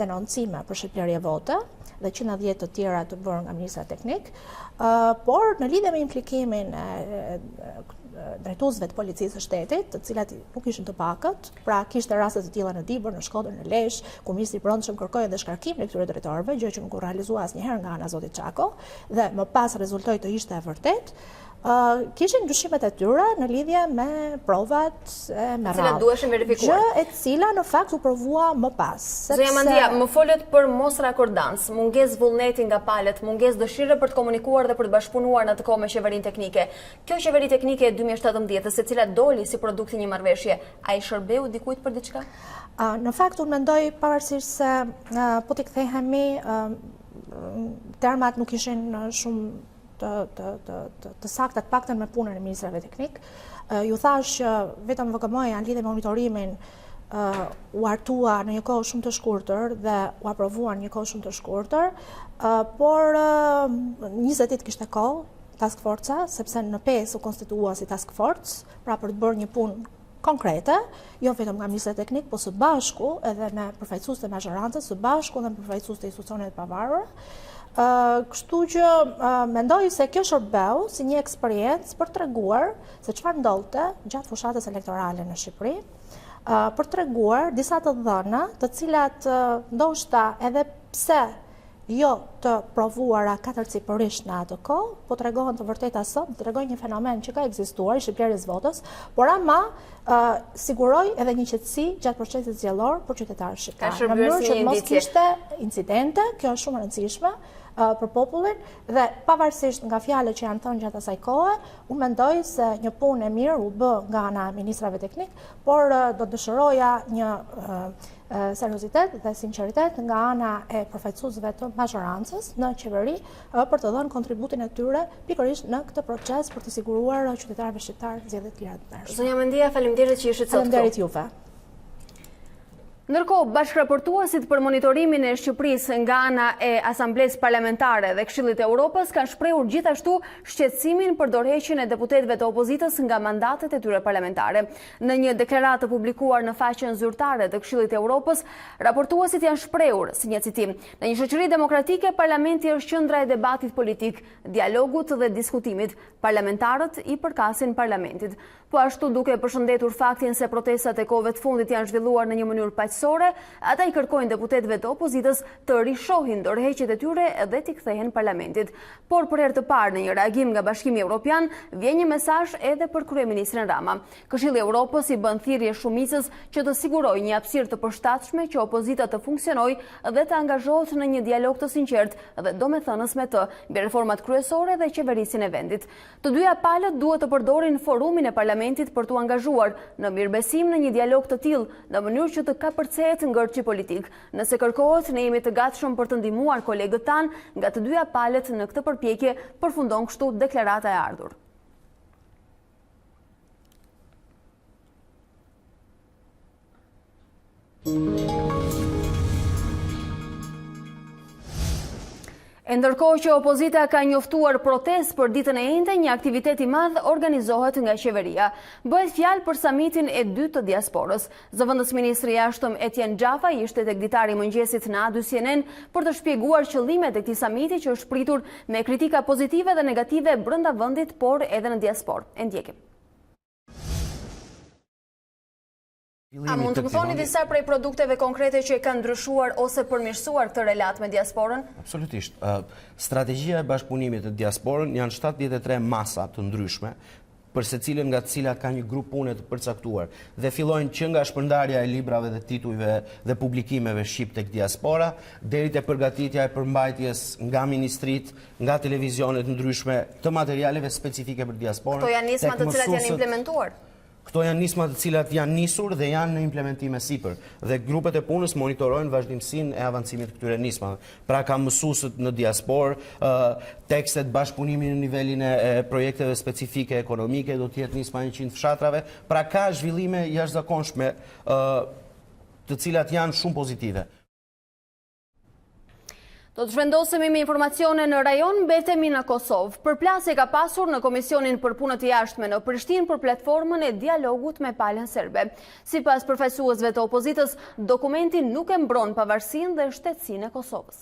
denoncime për shqiplerje vote dhe 110 të tjera të bërë nga ministra teknik, por në lidhje me implikimin e drejtuesve të policisë së shtetit, të cilat nuk ishin të pakët, pra kishte raste të tilla në Dibër, në Shkodër, në Lezhë, ku ministri i Brendshëm kërkoi edhe shkarkimin e këtyre drejtorëve, gjë që nuk u realizua asnjëherë nga ana e zotit Çako, dhe më pas rezultoi të ishte e vërtet. Kishin dyshimet e tyre në lidhje me provat me radhë.
Cilat duheshin verifikuar.
Gjë e cila në fakt u provua më pas.
Zonja Mandia, më folët për mos rakordancë, mungesë vullneti nga palët, mungesë dëshire për të komunikuar dhe për të bashkëpunuar në të kohë me qeverinë teknike. Kjo qeveri teknike e 2017, se cila doli si produkti një marrëveshje, a i shërbeu dikujt për diçka?
Në fakt unë mendoj pavarësisht se po t'i kthehemi, termat nuk ishin shumë të sakta, të paktën me punën e ministrave teknik. Ju thash që vetëm VKM-ja në lidhje me monitorimin u artua në një kohë shumë të shkurtër dhe u aprovuan një kohë shumë të shkurtër, por 20 ditë kishte kohë task force-a, sepse në 5 u konstitua si task force, pra për të bërë një punë konkrete, jo vetëm nga ministri teknik, po së bashku edhe me përfaqësues të majorancës, së bashku edhe me përfaqësues të institucioneve të pavarura. Kështu që mendoj se kjo shërbeu si një eksperiencë për treguar se çfarë ndodhte gjatë fushatës elektorale në Shqipëri, për treguar disa të dhëna, të cilat ndoshta edhe pse jo të provuara katërcipërisht në atë kohë, po tregohen të vërteta sot, tregojnë një fenomen që ka ekzistuar i shqiplerjes votës, por ama siguroj edhe një qetësi gjatë procesit zgjedhor për qytetarët shqiptarë. Në mënyrë që mos kishte incidente, kjo është shumë e rëndësishme për popullin, dhe pavarësisht nga fjalët që janë thënë gjatë asaj kohe, unë mendoj se një punë e mirë u bë nga ana e ministrave teknik, por do të dëshiroja një seriozitet dhe sinqeritet nga ana e përfaqësuesve të majorancës në qeveri për të dhënë kontributin e tyre pikërisht në këtë proces për të siguruar qytetarëve shqiptar zgjedhje të lira të ardhshme.
Zonja Mendia, faleminderit që ishit sot këtu.
Faleminderit juve.
Ndërkohë, bashkëraportuesit për monitorimin e Shqipërisë nga ana e Asamblesë Parlamentare dhe Këshillit të Evropës kanë shprehur gjithashtu shqetësimin për dorëheqjen e deputetëve të opozitës nga mandatet e tyre parlamentare. Në një deklaratë publikuar në faqen zyrtare të Këshillit të Evropës, raportuesit janë shprehur, si një citim, në një shoqëri demokratike, parlamenti është qendra e debatit politik, dialogut dhe diskutimit. Parlamentarët i përkasin parlamentit. Po ashtu, duke përshëndetur faktin se protestat e kohëve të fundit janë zhvilluar në një mënyrë paqësore, ata i kërkojnë deputetëve të opozitës të rishohin dorëheqjet e tyre dhe t'i kthehen parlamentit. Por për herë të parë në një reagim nga Bashkimi Evropian, vjen një mesazh edhe për kryeministrin Rama. Këshilli i Evropës i bën thirrje shumicës që të sigurojë një hapësirë të përshtatshme që opozita të funksionojë dhe të angazhohet në një dialog të sinqertë dhe domethënës me të mbi reformat kryesore dhe qeverisjen e vendit. Të dyja palët duhet të përdorin forumin e parlamentit për t'u angazhuar në mirëbesim në një dialog të tillë në mënyrë që të kapërcehet ngërçi politik. Nëse kërkohet, ne jemi të gatshëm për të ndihmuar kolegët tanë nga të dyja palët në këtë përpjekje, përfundon kështu deklarata e ardhur. E ndërkohë që opozita ka njoftuar protest për ditën e njëjtë, një aktivitet i madh organizohet nga qeveria. Bëhet fjalë për samitin e dytë të diasporës. Zëvendës ministri i jashtëm Etienne Xhafa ishte tek Ditari mëngjesit në A2CNN për të shpjeguar qëllimet e këtij samiti që është pritur me kritika pozitive dhe negative brenda vendit, por edhe në diasporë. E ndjekim. A mund të më thoni disa prej produkteve konkrete që kanë ndryshuar ose përmirësuar këtë relat me diasporën?
Absolutisht. Strategjia e bashkëpunimit të diasporën janë 73 masa të ndryshme, për secilën nga të cilat ka një grup pune të përcaktuar dhe fillojnë që nga shpërndarja e librave dhe titujve dhe publikimeve shqip tek diaspora, deri te përgatitja e përmbajtjes nga ministrit, nga televizionet ndryshme të materialeve specifike për diasporën.
Këto janë nisma të cilat janë implementuar.
Këto janë nisma të cilat janë nisur dhe janë në implementime sipër. Dhe grupet e punës monitorojnë vazhdimsinë e avancimit të këtyre nismave. Pra ka mësuesët në diasporë, tekstet bashkëpunimi në nivelin e projekteve specifike ekonomike, do të jetë nisma 100 fshatrave. Pra ka zhvillime jashtëzakonshme të cilat janë shumë pozitive.
Do të zhvendosemi me informacione në rajon, mbetemi në Kosovë. Përplasje ka pasur në Komisionin për Punët e Jashtme në Prishtinë për platformën e dialogut me palën serbe. Sipas përfaqësuesve të opozitës, dokumenti nuk e mbron pavarësinë dhe shtetësinë e Kosovës.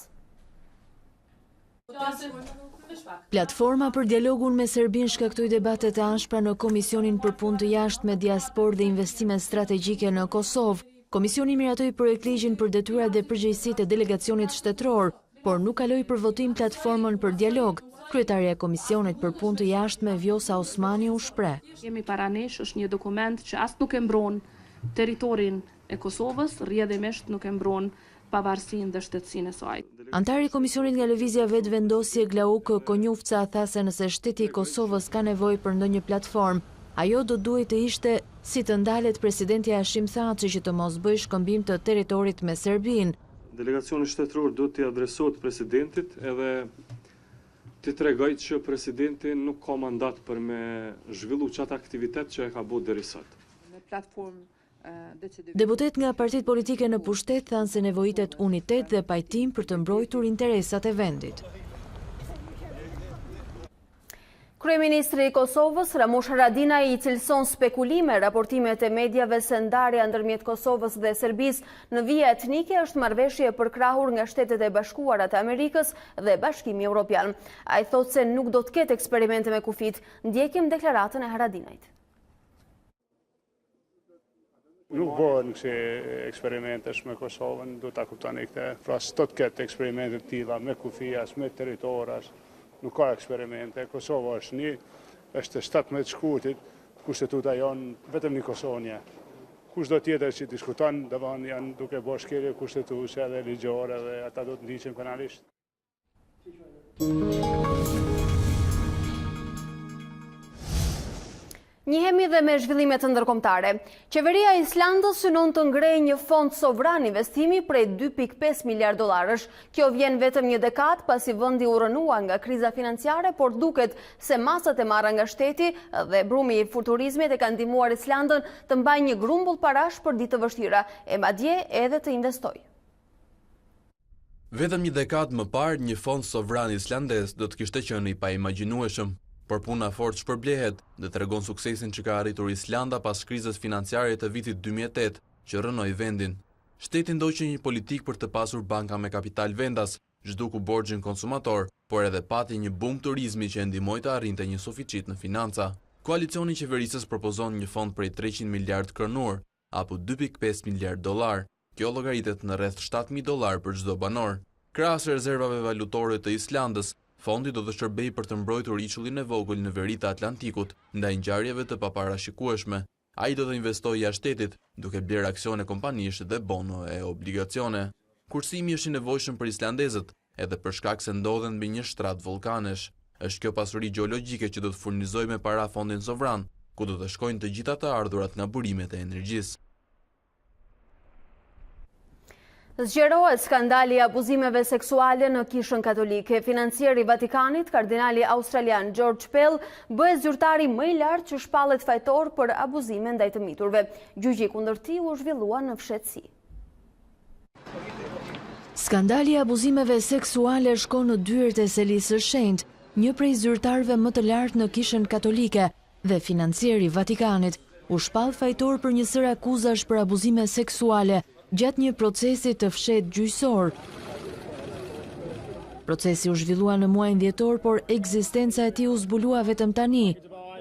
Platforma për dialogun me Serbinë shkaktoi debate të anshpra në Komisionin për Punë të Jashtme, Diasporë dhe Investime Strategjike në Kosovë. Komisioni miratoi projektligjin për detyrat dhe përgjegjësitë e delegacionit shtetëror, por nuk kaloi për votim platformën për dialog. Kryetaria e Komisionit për Punë të Jashtme, Vjosa Osmani, u shpreh.
Kemi para nesh është një dokument që as nuk e mbron territorin e Kosovës, rrjedhimisht nuk e mbron pavarësinë dhe shtetësinë e saj.
Antari i Komisionit nga lëvizja vet vendosje Glauk Konjufca tha se nëse shteti i Kosovës ka nevojë për ndonjë platformë, ajo do duhet të ishte si të ndalet presidenti Hashim Thaçi që të mos bëjë shkëmbim të territorit me Serbinë.
Delegacioni shtetëror do t'i adresohet presidentit edhe t'i tregoj që presidenti nuk ka mandat për me zhvillu qatë aktivitet që e ka bërë deri sot.
Deputet nga partitë politike në pushtet thanë se nevojitet unitet dhe pajtim për të mbrojtur interesat e vendit.
Kryeministri i Kosovës, Ramush Haradinaj, i cilëson spekulime raportimet e mediave se ndarja ndërmjet Kosovës dhe Serbisë në vija etnike është marrëveshje për krahur nga Shtetet e Bashkuara të Amerikës dhe Bashkimi Evropian. Ai thotë se nuk do të ketë eksperimente me kufit. Ndjekim deklaratën e Haradinajt.
Nuk bëhen kësi eksperimentesh me Kosovën, do ta kuptoni këtë. Pra s'do të ketë eksperimente të tilla me kufijas, me territoras. Nuk ka eksperimente. Kosova është 17 shkurtit, kushtetuta jonë vetëm një Kosovë. Kushdo tjetër që diskuton, domethënë janë duke bërë shkelje kushtetuese dhe ligjore dhe ata do të ndiqen penalisht.
Njihemi dhe me zhvillimet ndërkombëtare. Qeveria e Islandës synon të ngrejë një fond sovran investimi prej 2.5 miliard dollarësh. Kjo vjen vetëm një dekadë pasi vendi u rënua nga kriza financiare, por duket se masat e marra nga shteti dhe brumi i futurizmit e kanë ndihmuar Islandën të mbajë një grumbull parash për ditë të vështira, e madje edhe të investojë.
Vetëm një dekadë më parë, një fond sovran islandez do të kishte qenë i paimagjinueshëm. Por puna fort shpërblehet dhe tregon suksesin që ka arritur Islanda pas krizës financiare të vitit 2008 që rënoi vendin. Shteti ndoqi një politikë për të pasur banka me kapital vendas, zhduku borxhin konsumator, por edhe pati një bum turizmi që e ndihmoi të arrinte një suficit në financa. Koalicioni i qeverisës propozon një fond prej 300 miliard kronor apo 2.5 miliard dollar. Kjo llogaritet në rreth 7.000 dollar për çdo banor. Krahas rezervave valutore të Islandës, fondi do të shërbejë për të mbrojtur içullin e vogël në veri të Atlantikut ndaj ngjarjeve të paparashikueshme. Ai do të investojë jashtë shtetit, duke blerë aksione kompanish dhe bono e obligacione. Kursimi është i nevojshëm për islandezët, edhe për shkak se ndodhen mbi një shtrat vullkanesh. Është kjo pasuri gjeologjike që do të furnizojë me para fondin sovran, ku do të shkojnë të gjitha të ardhurat nga burimet e energjisë.
Zgjerohet skandali i abuzimeve seksuale në Kishën Katolike. Financieri i Vatikanit, kardinali australian George Pell, bëhet zyrtari më i lartë që shpallet fajtor për abuzime ndaj të miturve. Gjyqi kundër tij u zhvillua në fshehtësi.
Skandali i abuzimeve seksuale shkon në dyert e Selisë së Shenjtë, një prej zyrtarëve më të lartë në Kishën Katolike dhe financieri i Vatikanit, u shpall fajtor për një sër akuzash për abuzime seksuale gjatë një procesi të fshehtë gjyqësor. Procesi u zhvillua në muajin dhjetor, por ekzistenca e tij u zbulua vetëm tani.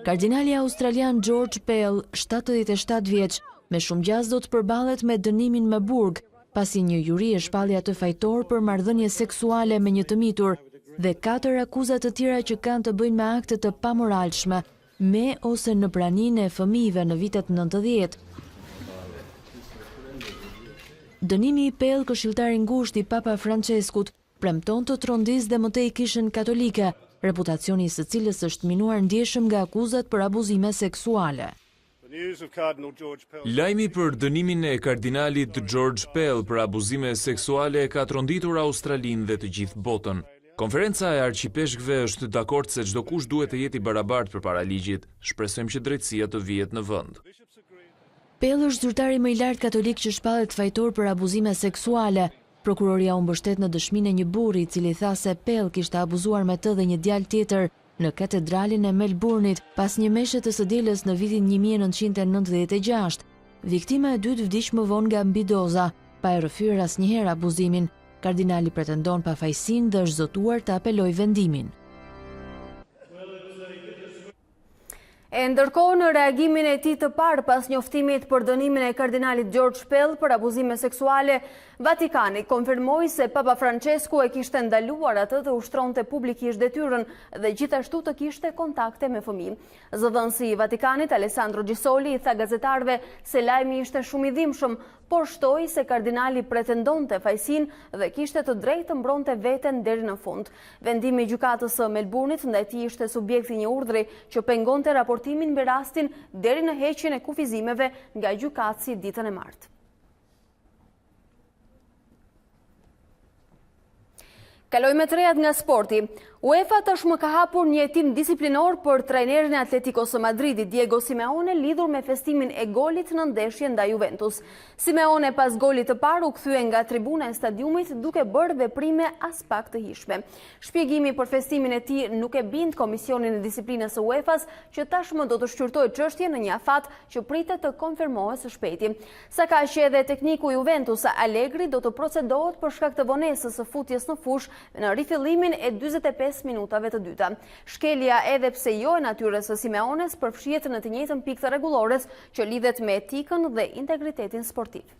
Kardinali australian George Pell, 77 vjeç, me shumë gjaz do të përballet me dënimin me burg, pasi një juri e shpalli atë fajtor për marrëdhënie seksuale me një të mitur dhe 4 akuza të tjera që kanë të bëjnë me akte të pamoralshme, me ose në praninë e fëmijëve në vitet 90. Dënimi i Pell, këshilltari ngushtë i Papa Franceskut, premton të trondisë dhe më tej Kishën Katolike, reputacioni së cilës është minuar ndjeshëm nga akuzat për abuzime seksuale.
Lajmi për dënimin e kardinalit George Pell për abuzime seksuale ka tronditur Australinë dhe të gjithë botën. Konferenca e arqipeshkëve është dakord se çdo kush duhet të jetë i barabartë përpara ligjit. Shpresojmë që drejtësia të vihet në vend.
Pell është zyrtari më i lartë katolik që shpallet fajtor për abuzime seksuale. Prokuroria u mbështet në dëshminë e një burri i cili tha se Pell kishte abuzuar me të dhe një djalë tjetër në katedralin e Melbourne-it pas një meshe të së dielës në vitin 1996. Viktima e dytë vdiq më vonë nga mbidoza, pa e rrëfyer asnjëherë abuzimin. Kardinali pretendon pafajësinë dhe është zotuar të apelojë vendimin.
E ndërkohë, në reagimin e tij të parë pas njoftimit për dënimin e kardinalit George Pell për abuzime seksuale, Vatikani konfirmoi se Papa Francesku e kishte ndaluar atë të ushtronte publikisht detyrën dhe gjithashtu të kishte kontakte me fëmijë. Zëdhënësi i Vatikanit Alessandro Gisoli i tha gazetarëve se lajmi ishte shumë i dhimbshëm, por shtoi se kardinali pretendonte fajësinë dhe kishte të drejtë të mbronte veten deri në fund. Vendimi i gjykatës së Melbourne-it ndaj tij ishte subjekti një urdhri që pengonte raportimin mbi rastin deri në heqjen e kufizimeve nga gjykatësi ditën e martë. Kalojmë të rejat nga sporti. UEFA tashmë ka hapur një hetim disiplinor për trajnerin e Atleticos së Madridit, Diego Simeone, lidhur me festimin e golit në ndeshjen ndaj Juventus. Simeone pas golit të parë u kthye nga tribuna e stadiumit duke bërë veprime as pak të hijshme. Shpjegimi për festimin e tij nuk e bind Komisionin e Disiplinës së UEFA-s, që tashmë do të shqyrtojë çështjen në një afat që pritet të konfirmohet së shpejti. Sa ka që edhe tekniku i Juventus Allegri do të procedohet për shkak të vonesës së futjes në fushë në rifillimin e 45 minutave të dyta. Shkelja edhe pse jo e natyrës së Simeones përfshihet në të njëjtën pikë të rregullores që lidhet me etikën dhe integritetin sportiv.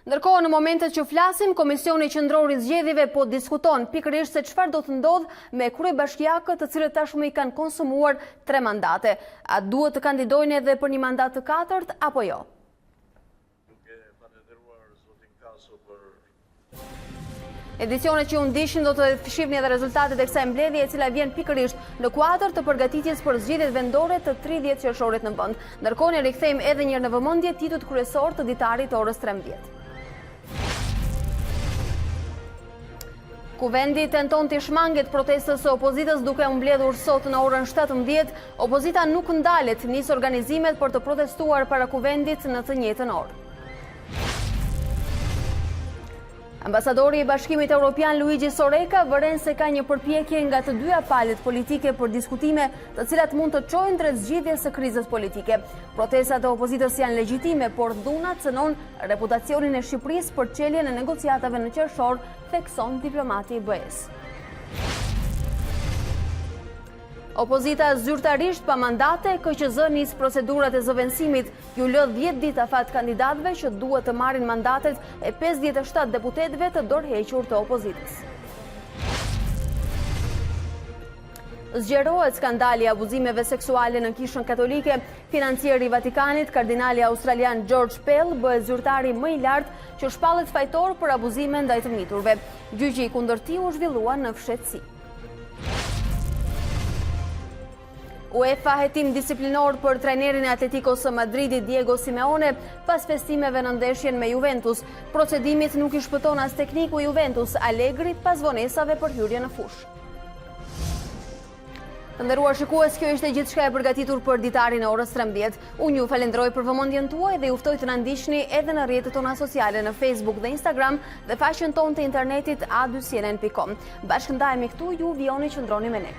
Ndërkohë, në momentet që flasim, Komisioni Qendror i Zgjedhjeve po diskuton pikërisht se çfarë do të ndodhë me kryebashkiakët të cilët tashmë i kanë konsumuar 3 mandate. A duhet të kandidojnë edhe për një mandat të 4 apo jo? Edicionet që u ndishin do të shihni edhe rezultatet e kësaj mbledhje e cila vjen pikërisht në kuadër të përgatitjes për zgjedhjet vendore të 30 qershorit në vend. Ndërkohë ne rikthejmë edhe një herë në vëmendje titut kryesor të ditarit të orës 13. Kuvendi tenton të shmanget protestës së opozitës duke u mbledhur sot në orën 17. Opozita nuk ndalet, nis organizimet për të protestuar para kuvendit në të njëjtën orë. Ambasadori i Bashkimit Evropian Luigi Soreka vëren se ka një përpjekje nga të dyja palët politike për diskutime të cilat mund të çojnë drejt zgjidhjes së krizës politike. Protestat e opozitës janë legjitime, por dhunat cënon reputacionin e Shqipërisë për çeljen e negociatave në qershor, thekson diplomati i BE-s. Opozita zyrtarisht pa mandate, KQZ nis procedurat e zëvendësimit, ju lë 10 ditë afat kandidatëve që duhet të marrin mandatet e 57 deputetëve të dorëhequr të opozitës. Zgjerohet skandali i abuzimeve seksuale në Kishën Katolike. Financieri i Vatikanit, kardinali australian George Pell, bëhet zyrtari më i lartë që shpallet fajtor për abuzime ndaj të miturve. Gjyqi i kundër tij u zhvillua në fshehtësi. UEFA hetim disiplinor për trajnerin e Atleticos së Madridit Diego Simeone pas festimeve në ndeshjen me Juventus. Procedimit nuk i shpëton as tekniku i Juventus Allegri pas vonesave për hyrje në fushë. Të nderuar shikues, kjo ishte gjithçka e përgatitur për ditarin e orës 13. Unë ju falenderoj për vëmendjen tuaj dhe ju ftoj të na ndiqni edhe në rrjetet tona sociale në Facebook dhe Instagram dhe faqen tonë të internetit a2cnn.com. Bashkë ndajemi këtu, ju vijoni qëndroni me ne.